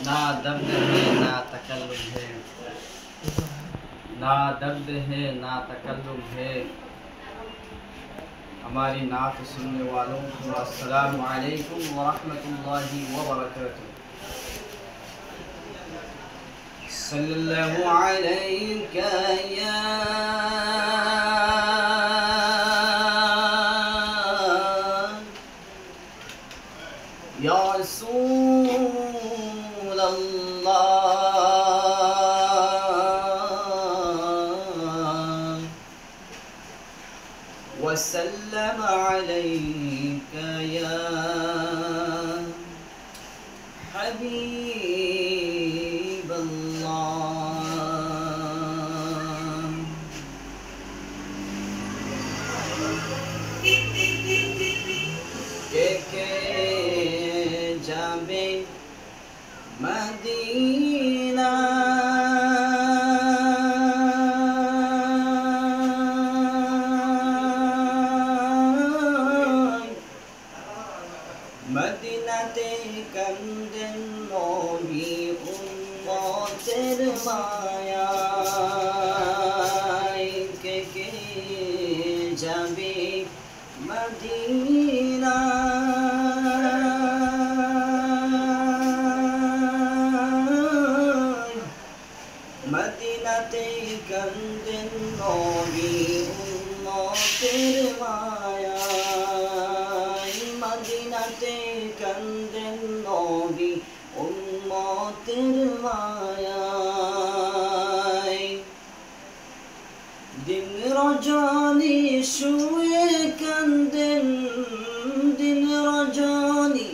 ना दर्द है ना तकल्लुम है, ना दर्द है ना तकल्लुम है। हमारी नात सुनने वालों को अस्सलामु अलैकुम व रहमतुल्लाहि व बरकातुहू। सल्लल्लाहु अलैका या रसूल अल्लाह वसल्लम अलैका या हबीब अल्लाह। के जाबे मदीना मदीनाते कंदन नबी उम्मतेर माया के जाबे मदीना मदीनाते कंदन नबी उम्मतेर माया मदीनाते कंदन नबी उम्मतेर माया दिन रजनी शुए कंदन दिन रजनी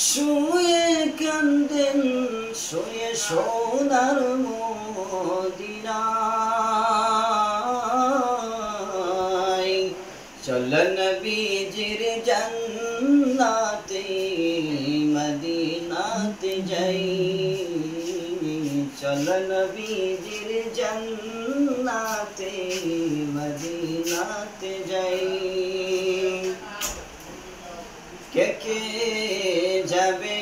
शुए कंदन शुए सोनार मदीनाय चल नबीजिर जन्नते मदीनाते जाई चल नबीजिर जन्नते मदीनाते जाई के जाबे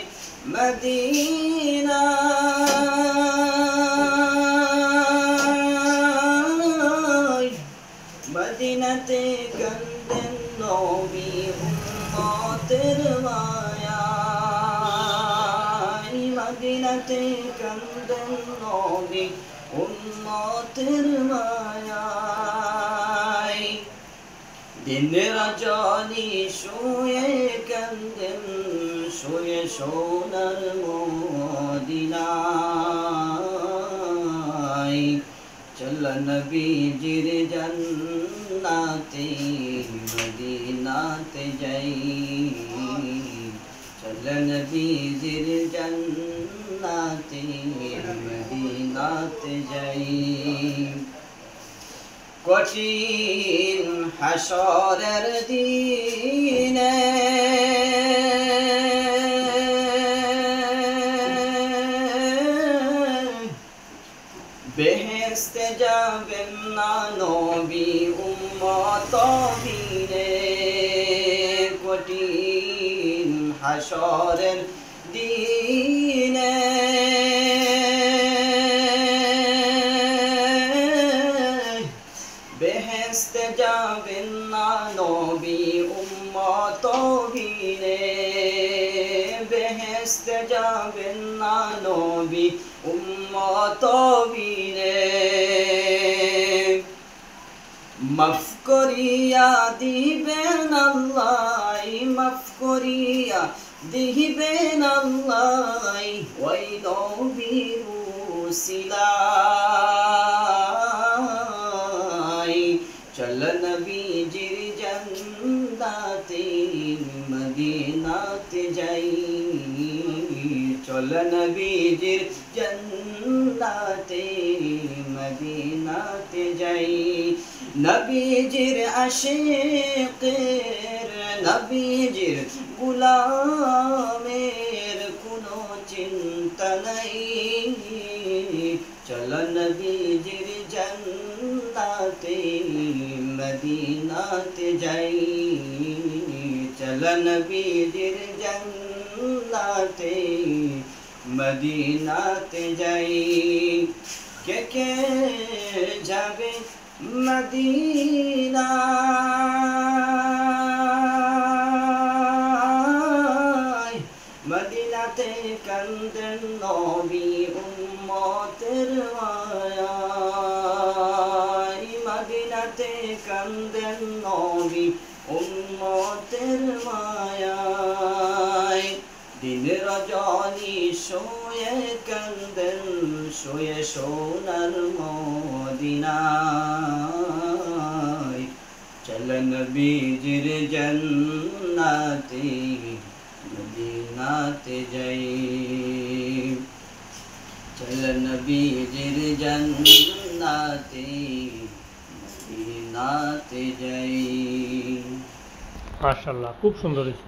मदीना मदीनाते कंदन नबी उम्मतेर माया मदीनाते कंदन नबी उम्मतेर माया दिन रजनी शुए कंदन शुए सोनार मदीनाय चल नबीजिर जन्नते मदीनाते जाई चल नबीजिर जन्नते मदीनाते जाई कठिन हाशरेर दिने बेहेस्ते जाबेन ना नबी उम्मत बिने कठिन हाशरेर दिने बेहेस्ते जाबेन ना नबी उम्मत बिने बेहेस्ते जाबेन ना नबी उम्मत बिने माफ करिया दिबेन अल्लाह माफ करिया दिबेन अल्लाह ओई नबीर उसिलाय चल नबीजिर जन्नते मदीनाते जाई चल नबीजिर जन्नते मदीनाते जाई नबीजिर आशिकेर नबीजिर गुलामेर कोनो चिंता नहीं चल नबीजिर जन्नते मदीनाते जाई चल नबीजिर जन्नते জান্নাতে মদিনাতে যাই কে কে যাবে মদিনা মদিনাতে কান্দেন নবী উম্মতের মায়ায় মদিনাতে কান্দেন নবী উম্মতের মায়ায় দিন রজনী শুয়ে কান্দেন শুয়ে সোনার মদিনায় চলন বীজির জান্নাতে মদিনাতে যাই চলন বীজির জান্নাতে মদিনাতে যাই। মাশাআল্লাহ, খুব সুন্দর হয়েছে।